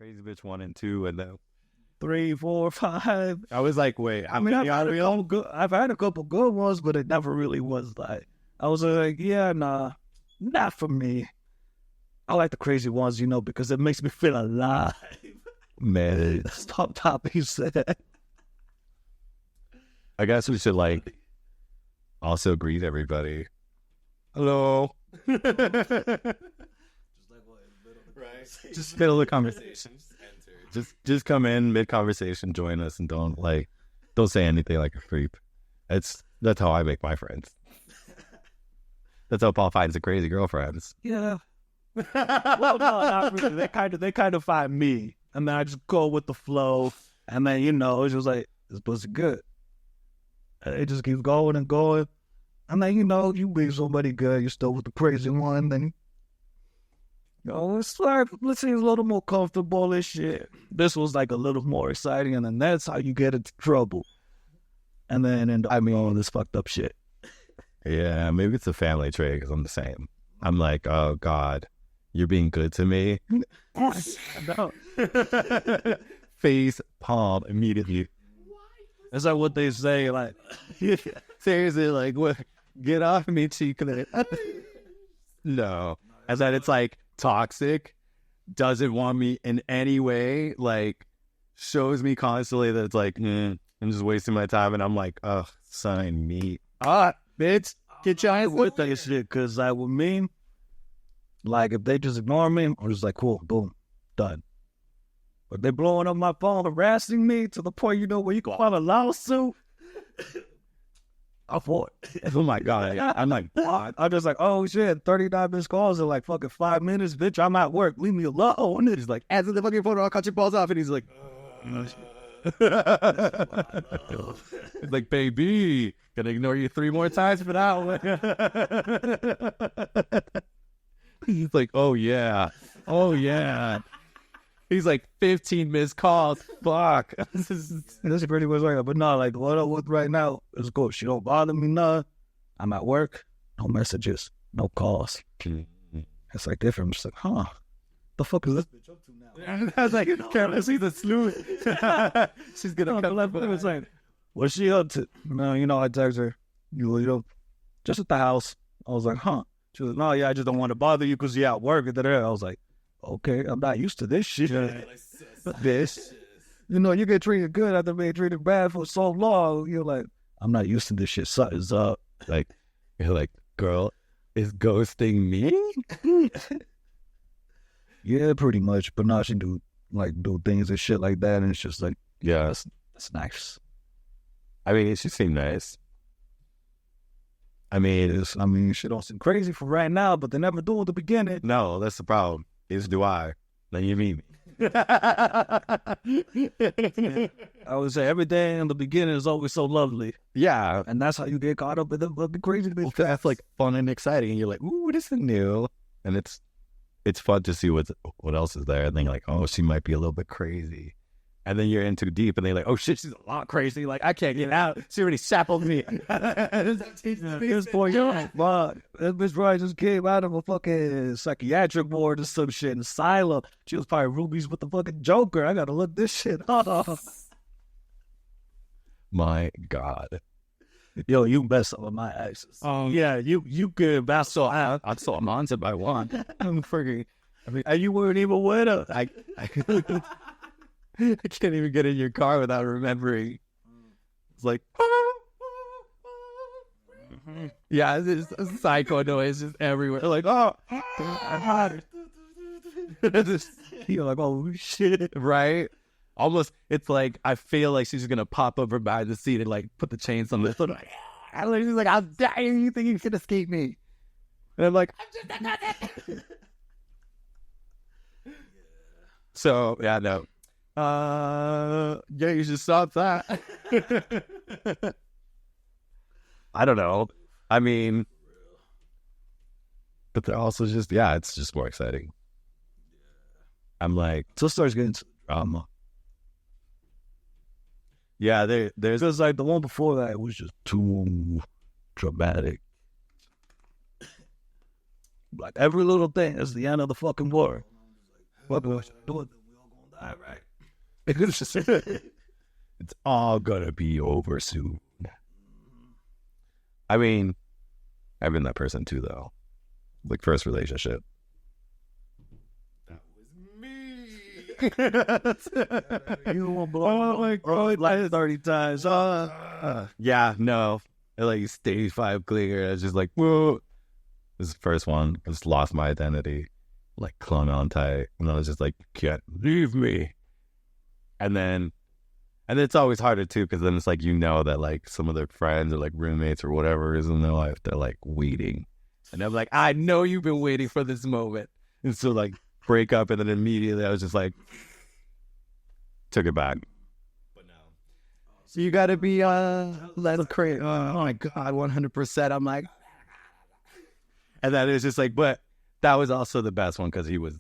Crazy Bitch 1 and 2, and then 3, 4, 5. I was like, wait, I mean, I've had a couple good ones, but it never really was like, I was like, yeah, nah, not for me. I like the crazy ones, because it makes me feel alive. man, Stop topping said. I guess we should also greet everybody. Hello. Just middle of the conversation. Just come in mid-conversation, join us, and don't say anything like a creep. That's how I make my friends. That's how Paul finds the crazy girlfriends. Yeah. Well, no, not really. They kind of find me, and then I just go with the flow, and then it's just like, this pussy good. And it just keeps going and going, and then you be somebody good, you're still with the crazy one, then let's see, it's a little more comfortable and shit. This was like a little more exciting, and then that's how you get into trouble, and then end up all this fucked up shit. Yeah, maybe it's a family trait because I'm the same. I'm like, oh God, you're being good to me. No. Face palm immediately. Is that what they say? Like, seriously, what? Get off me, chica. No, and then it's like toxic, doesn't want me in any way, shows me constantly that it's like, I'm just wasting my time, and I'm like, oh, sign me. Bitch, get your eyes with that shit, because with me, if they just ignore me, I'm just like, cool, boom, done. But they blowing up my phone, harassing me to the point, where you can file a lawsuit. I fought. Oh my God. I'm like, what? I'm just like, oh shit, 39 missed calls in fucking 5 minutes, bitch, I'm at work, leave me alone. He's like, answer the fucking phone or I'll cut your balls off. And he's like, it's like, baby, gonna ignore you 3 more times for that one. He's like, oh yeah. He's like, 15 missed calls. Fuck. This is pretty much like that. But no, what I'm with right now is good. She don't bother me none. I'm at work. No messages. No calls. It's different. I'm just like, huh. The fuck is this bitch up to now? I was like, can't I see the sleuth? She's gonna come up. It was like, what's she up to? No, I text her. Just at the house. I was like, huh. She was like, no, yeah, I just don't want to bother you because you're at work. I was like, okay, I'm not used to this shit. This, you get treated good after being treated bad for so long. You're like, I'm not used to this shit. Something's up. You're like, girl, is ghosting me? Yeah, pretty much. But now she do things and shit like that, and it's just like, yeah, that's nice. I mean, she seemed nice. I mean, she don't seem crazy for right now, but they never do at the beginning. No, that's the problem. Is do I? Then you mean me. I would say every day in the beginning is always so lovely. Yeah. And that's how you get caught up in the crazy bitch. That's fun and exciting. And you're like, ooh, this is new. And it's fun to see what else is there. And then you're like, oh, she might be a little bit crazy. And then you're in too deep, and they're like, oh shit, she's a lot crazy. I can't get out. She already shackled me. This boy, you're right. Fuck. This bitch probably just came out of a fucking psychiatric ward or some shit, an asylum. She was probably rubies with the fucking Joker. I gotta look this shit up. My God. Yo, you messed up with my exes. Yeah, you could. I saw I'm haunted by one. I'm freaking. And you weren't even with her. I can't even get in your car without remembering. It's like, yeah, it's a psycho noise just everywhere. Like, oh, you're like, oh shit, right? Almost, it's like I feel like she's gonna pop up from behind the seat and put the chains on this. She's like, I'll die. You think you can escape me? And I'm like, I'm just another. So yeah, no. Yeah, you should stop that. I don't know. I mean, but they're also just, it's just more exciting. I'm like, so it starts getting into drama. Yeah, there's because the one before that was just too dramatic. Every little thing is the end of the fucking war. What do I do? We all gonna All right. It's just, it's all gonna be over soon. I mean, I've been that person too, though. Like first relationship. That was me. You won't blow like 30 times. Yeah, no. Like stage 5 clear. I was just like, whoa. This is the first one. I just lost my identity. Like clung on tight. And I was just like, can't leave me. And it's always harder too, because then it's like, you know, that like some of their friends or like roommates or whatever is in their life, they're like waiting. And I'm like, I know you've been waiting for this moment. And so like break up, and then immediately I was just like, took it back. But no. So you gotta be little crazy. Oh my God, 100%. I'm like, and then it was just like, but that was also the best one because he was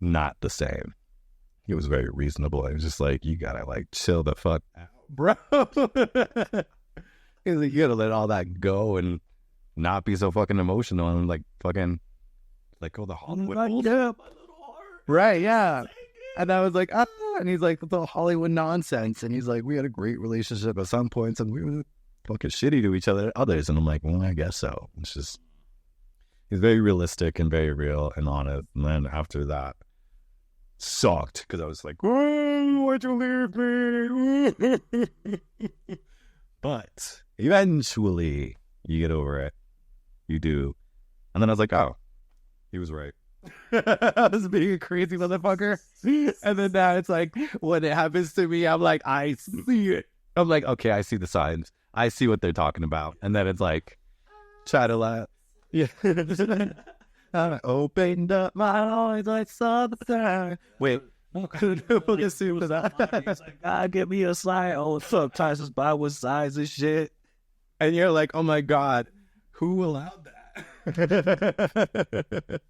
not the same. He was very reasonable. It was just like, you gotta like chill the fuck out, bro. He's like, you gotta let all that go and not be so fucking emotional and like fucking like go the Hollywood. Like, yeah, my little heart. Right, yeah. And I was like, ah, and he's like, the Hollywood nonsense. And he's like, we had a great relationship at some points and we were fucking shitty to each other at others. And I'm like, well, I guess so. It's just, he's very realistic and very real and honest. And then after that, sucked because I was like, oh, why'd you leave me? But eventually you get over it. You do. And then I was like, oh, he was right. I was being a crazy motherfucker. And then now it's like, when it happens to me, I'm like, I see it. I'm like, okay, I see the signs. I see what they're talking about. And then it's like, try to laugh. Yeah. I opened up my eyes, I saw the sign. Wait, we'll get soon to that. He's like, God, give me a sign. Oh, sometimes it's by what size and shit. And you're like, oh my God, who allowed that?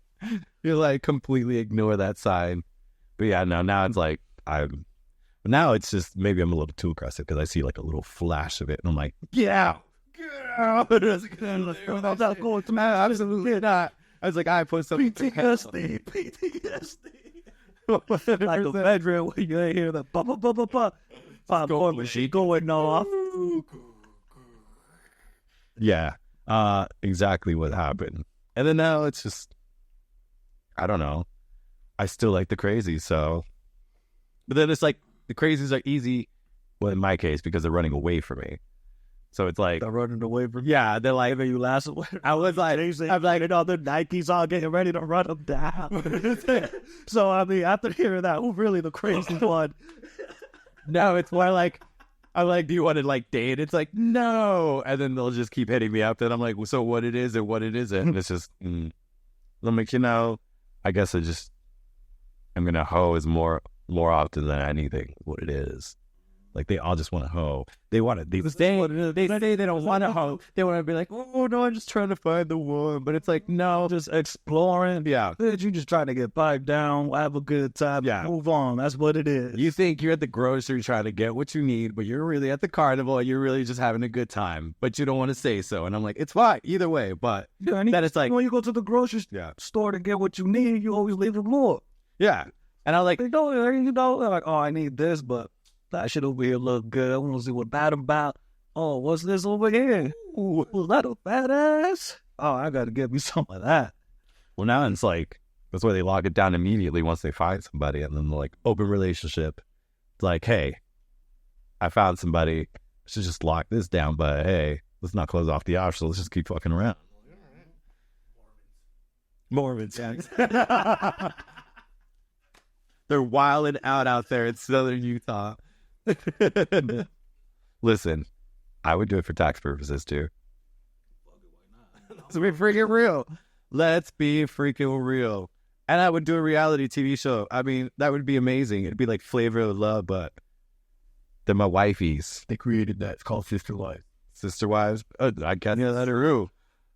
You like completely ignore that sign. But yeah, no, now it's like, now it's just, maybe I'm a little too aggressive because I see like a little flash of it and I'm like, get out. Get out. Absolutely not. I was like, I put something PTSD. Like a veteran when you hear the popcorn machine going off. Yeah, exactly what happened. And then now it's just, I don't know. I still like the crazies, so. But then it's like, the crazies are easy, well, in my case, because they're running away from me. So it's like, they're running away from you. Yeah, they're like, you last away. I was like, I'm like, you know, the Nikes all getting ready to run them down. So, I mean, after hearing that, who's really the crazy one? No, it's more like, I'm like, do you want to like date? It's like, no. And then they'll just keep hitting me up. And I'm like, well, so what it is and what it isn't. And it's just, I'm like, you know, I guess I'm going to hoe is more often than anything what it is. Like, they all just want to hoe. They want to, they say they don't want to hoe. They want to be like, oh, no, I'm just trying to find the one. But it's like, no. Just exploring. Yeah. You just trying to get piped down, have a good time, move on. That's what it is. You think you're at the grocery trying to get what you need, but you're really at the carnival and you're really just having a good time. But you don't want to say so. And I'm like, it's fine either way. But that it's like, when you go to the grocery store to get what you need, you always leave it more. Yeah. And I was like, you know, like, oh, I need this, but that shit over here look good. I want to see what that about. Oh, what's this over here? Ooh, that a badass? Oh, I got to get me some of that. Well, now it's like, that's why they lock it down immediately once they find somebody. And then they're like, open relationship. It's like, hey, I found somebody. Let's just lock this down. But hey, let's not close off the option. Let's just keep fucking around. Mormons, yeah. They're wilding out there in southern Utah. Listen, I would do it for tax purposes too. Let's be freaking real. Let's be freaking real. And I would do a reality TV show. I mean, that would be amazing. It'd be like Flavor of Love, but they're my wifeys. They created that. It's called Sister Wives. Sister Wives? I can't hear that or who.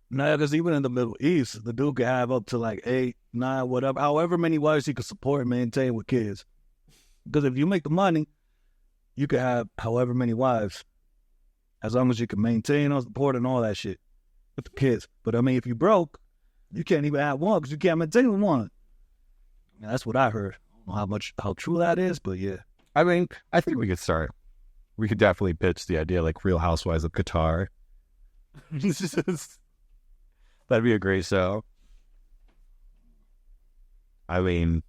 No, because even in the Middle East, the dude can have up to like 8, 9, whatever, however many wives he could support and maintain with kids. Because if you make the money, you can have however many wives, as long as you can maintain or support and all that shit with the kids. But I mean, if you broke, you can't even have one because you can't maintain one. I mean, that's what I heard. how true that is, but yeah. I mean, I think we could start. We could definitely pitch the idea like Real Housewives of Qatar. That'd be a great show. I mean,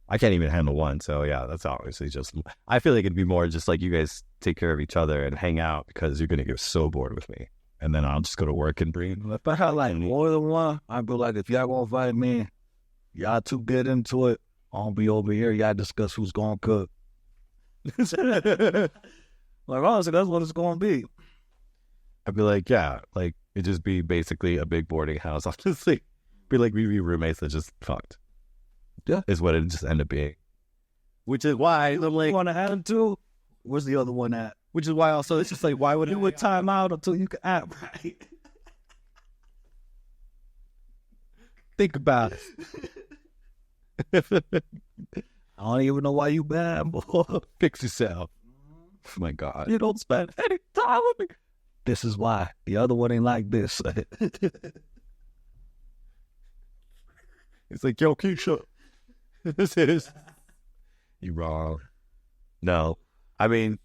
I can't even handle one, so yeah, that's obviously just. I feel like it'd be more just like you guys take care of each other and hang out because you're gonna get so bored with me, and then I'll just go to work and breathe. If I had like more than one, I'd be like, if y'all gonna fight me, y'all two get into it. I'll be over here. Y'all discuss who's gonna cook. Like honestly, that's what it's gonna be. I'd be like, yeah, like it'd just be basically a big boarding house. Honestly, be like we be roommates that just fucked. Yeah, is what it just ended up being. Which is why I'm like, you want to add them too? Where's the other one at? Which is why also it's just like, why would you would time out until you can act right? Think about it. I don't even know why you bad, boy. Fix yourself. Oh my God. You don't spend any time with me. This is why. The other one ain't like this. It's like, yo, Keisha. This is. You wrong. No. I mean,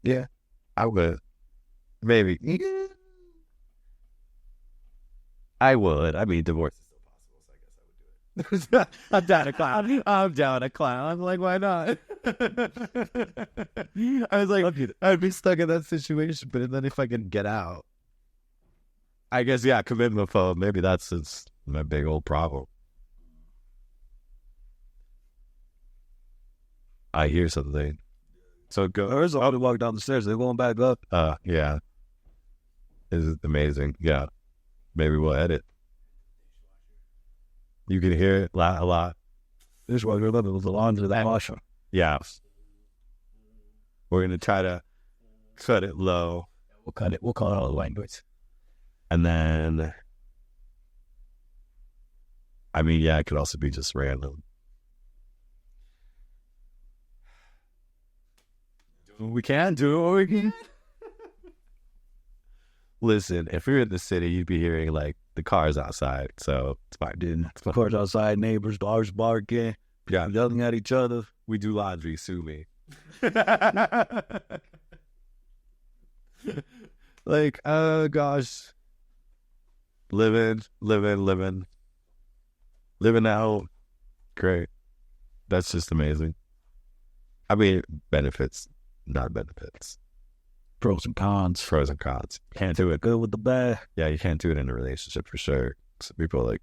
yeah, I would. Maybe. Yeah. I would. I mean, divorce is still possible, so I guess I would do it. I'm down a clown. I'm down a clown. I'm like, why not? I was like, I'd be stuck in that situation, but then if I can get out, I guess, yeah, commitment phone. Maybe that's my big old problem. I hear something. So go. There's a walk down the stairs. They're going back up. Yeah. This is amazing. Yeah. Maybe we'll edit. You can hear it a lot. This was the laundry, that washer. Yeah. We're going to try to cut it low. We'll cut it. We'll call it all the language. And then, I mean, yeah, it could also be just random. We can do what we can. Listen, if you're in the city, you'd be hearing like the cars outside, so it's fine. It's fine. Cars outside, neighbors, dogs barking, yelling at each other. We do laundry, sue me. Like, oh gosh, living out. Great. That's just amazing. I mean, benefits, not benefits. Pros and cons. Can't do it. Good with the bad. Yeah, you can't do it in a relationship for sure. So people are like,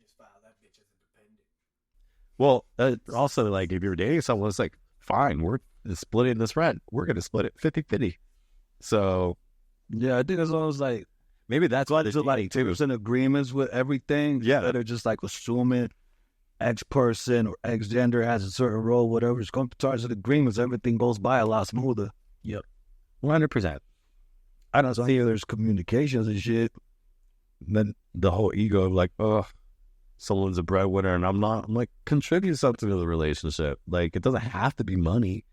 just file that bitch as independent. well, also like if you're dating someone, it's like, fine, we're splitting this rent. We're going to split it 50-50. So, yeah, I think it's always like, maybe that's why there's like 2% agreements with everything. Yeah. That are just like assuming X person or X gender has a certain role, whatever. It's going to start with agreements. Everything goes by a lot smoother. Yep. 100%. I don't see there's communications and shit. And then the whole ego of like, oh, someone's a breadwinner and I'm not. I'm like, contribute something to the relationship. Like, it doesn't have to be money.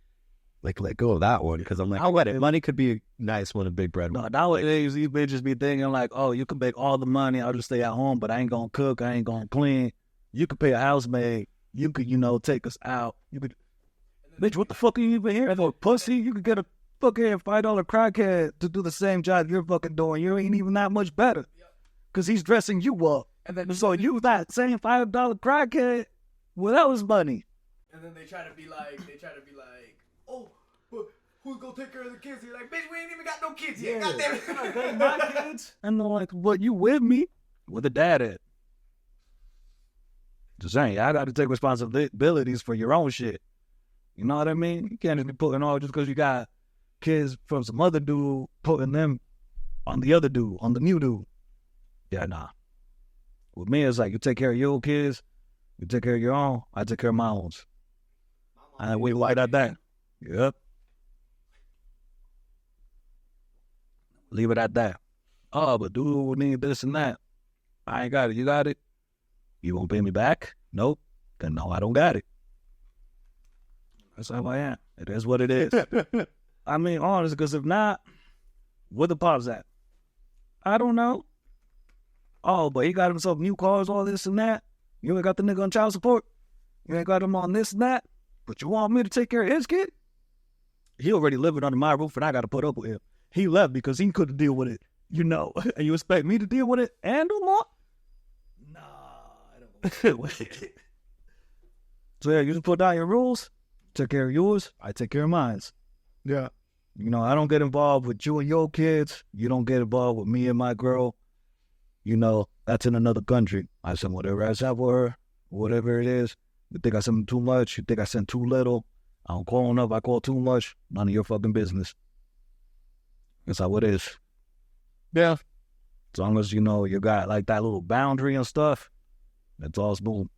Like, let go of that one. Because I'm like, I'll let it. Money could be nice when a big breadwinner. No, nowadays, these bitches be thinking like, oh, you can make all the money. I'll just stay at home, but I ain't going to cook. I ain't going to clean. You could pay a housemaid. You could, take us out. You could, bitch, what the fuck are you even here for? Pussy? You could get a fucking $5 crackhead to do the same job you're fucking doing. You ain't even that much better. Because he's dressing you up. And then So you that same $5 crackhead, well, that was money. And then they try to be like, oh, but who's gonna take care of the kids? You're like, bitch, we ain't even got no kids yet. God damn it. They my kids. And they're like, what, you with me? Where the dad at? Just saying, I got to take responsibilities for your own shit. You know what I mean? You can't just be putting all just because you got kids from some other dude, putting them on the other dude, on the new dude. Yeah, nah. With me, it's like you take care of your kids, you take care of your own, I take care of my own. And we like that. Yep. Leave it at that. Oh, but dude will need this and that. I ain't got it. You got it? You won't pay me back? Nope. Then no, I don't got it. That's how I am. It is what it is. I mean, honest, because if not, where the pops at? I don't know. Oh, but he got himself new cars, all this and that. You ain't got the nigga on child support. You ain't got him on this and that. But you want me to take care of his kid? He already living under my roof and I got to put up with him. He left because he couldn't deal with it, you know. And you expect me to deal with it and do more? Nah, I don't. So yeah, you just put down your rules. Take care of yours. I take care of mine. Yeah. You know, I don't get involved with you and your kids. You don't get involved with me and my girl. You know, that's in another country. I send whatever I send for her, whatever it is. You think I send too much? You think I send too little? I don't call enough. I call too much. None of your fucking business. That's how it is. Yeah. As long as, you know, you got like that little boundary and stuff, that's all smooth.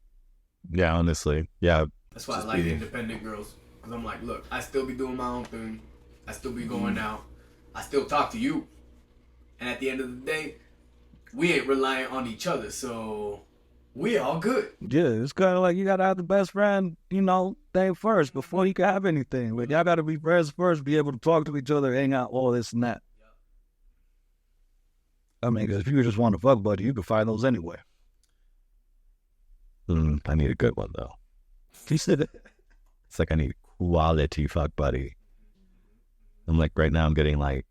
Yeah, honestly. Yeah. That's why I like independent girls. Because I'm like, look, I still be doing my own thing. I still be going out. I still talk to you. And at the end of the day, we ain't relying on each other. So we all good. Yeah, it's kind of like you got to have the best friend, you know, thing first before you can have anything. Like, y'all got to be friends first, be able to talk to each other, hang out, all this and that. I mean, 'cause if you just want a fuck buddy, you can find those anywhere. I need a good one, though. He said it. It's like I need quality fuck buddy. I'm like, right now I'm getting like,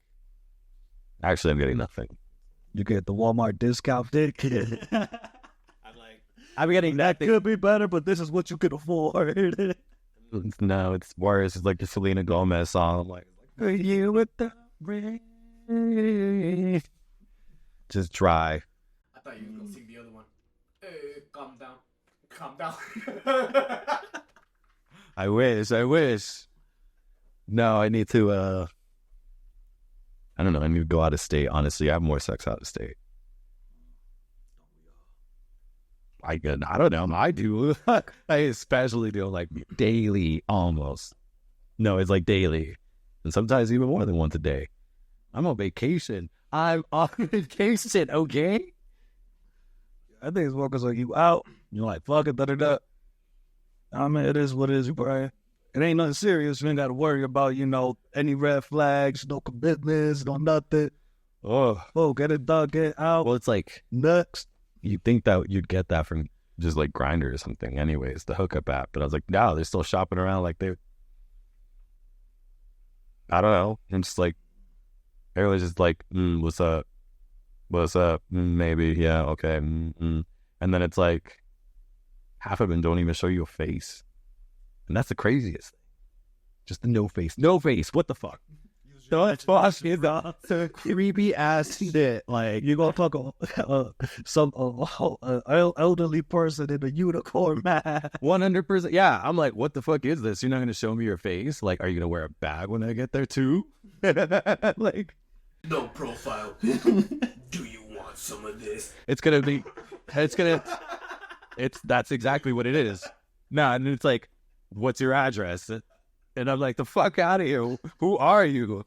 actually I'm getting nothing. You get the Walmart discount dick. I'm getting That nothing. could be better, but this is what you could afford. No, it's worse. It's like the Selena Gomez song. I'm like, You with the ring. just dry. I thought you was going to sing the other one. Hey, calm down. Calm down. I wish. No, I need to, I don't know. I need to go out of state. Honestly, I have more sex out of state. I don't know. I do. I especially do like daily almost. No, it's like daily. And sometimes even more than once a day. I'm on vacation. I'm on vacation, okay? I think it's more because like you out, you're like, fuck it, da-da-da. I mean, it is what it is, Brian. It ain't nothing serious. You ain't got to worry about, you know, any red flags, no commitments, no nothing. Oh, get it done, get out. Well, it's like, Next. you'd think that you'd get that from just like Grindr or something anyways, the hookup app. But I was like, no, they're still shopping around like they, I don't know. I'm just like, everyone's just like, what's up? What's up? Maybe, yeah, okay. And then it's like, half of them don't even show you a face. And that's the craziest thing. Just the no face. No face. What the fuck? Don't fuck is the creepy ass shit. Like, You're going to talk some elderly person in a unicorn mask. 100%. Yeah, I'm like, what the fuck is this? You're not going to show me your face? Like, are you going to wear a bag when I get there too? Like, No profile. Do you want some of this? That's exactly what it is. No, and it's like, what's your address? And I'm like, the fuck out of here. Who are you?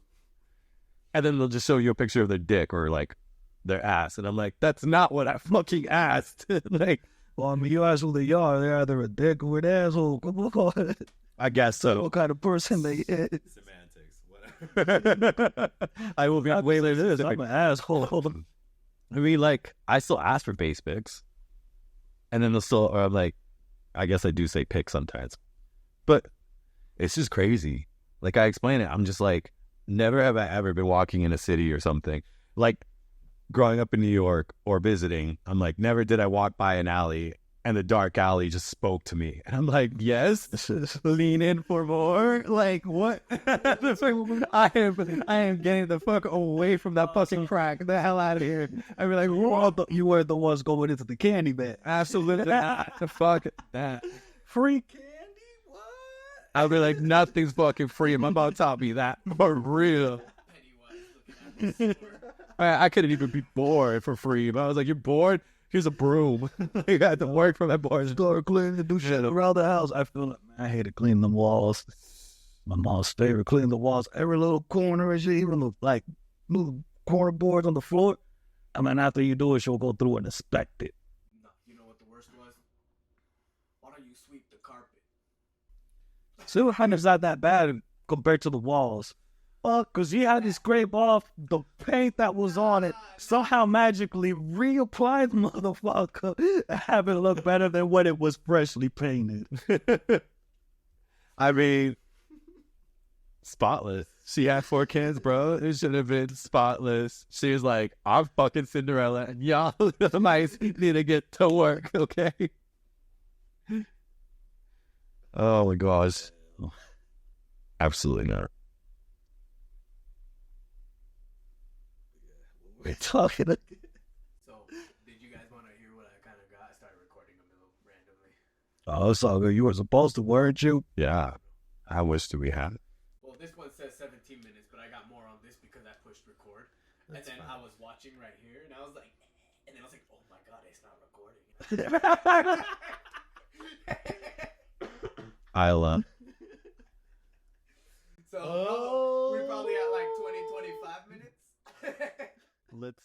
And then they'll just show you a picture of their dick or like their ass. And I'm like, that's not what I fucking asked. Like, Well, I mean, you ask who they are. They're either a dick or an asshole. Come on. I guess so. What kind of person they is. Semantics. I will be way It is. later. I'm an asshole. I mean, like, I still ask for base pics. And then they'll still, or I'm like, I guess I do say pics sometimes. But it's just crazy. Like, I explain it. I'm just like, never have I ever been walking in a city or something. Like, growing up in New York or visiting, I'm like, never did I walk by an alley and the dark alley just spoke to me. And I'm like, yes, lean in for more. Like, what? I am getting the fuck away from that fucking crack. Get the hell out of here. I'd be like, whoa. You were the ones going into the candy bag. Absolutely not. The fuck that. Free candy? What? I'll be like, nothing's fucking free. My mom taught me that. For real. I couldn't even be bored for free. But I was like, you're bored? Here's a broom. You got to work from that board. Start cleaning, do shit around the house. I feel like, man, I hate to clean them walls. My mom's favorite, clean the walls. Every little corner and shit, even the, like, little corner boards on the floor. I mean, after you do it, she'll go through and inspect it. No, you know what the worst was? Why don't you sweep the carpet? So it's not that bad compared to the walls. fuck? Because he had to scrape off the paint that was on it, somehow magically reapply the motherfucker and have it look better than when it was freshly painted. I mean, spotless. She had 4 kids, bro. It should have been spotless. She was like, I'm fucking Cinderella, and y'all might need to get to work, okay? Oh my gosh. Absolutely not. We're talking. So, did you guys want to hear what I kind of got? I started recording a little randomly. Oh, it's all good. You were supposed to, weren't you? Yeah. How much do we have? Well, this one says 17 minutes, but I got more on this because I pushed record. That's and then fine. I was watching right here, and I was like, oh my god, it's not recording. Isla. So we're probably at like 20, 25 minutes. Let's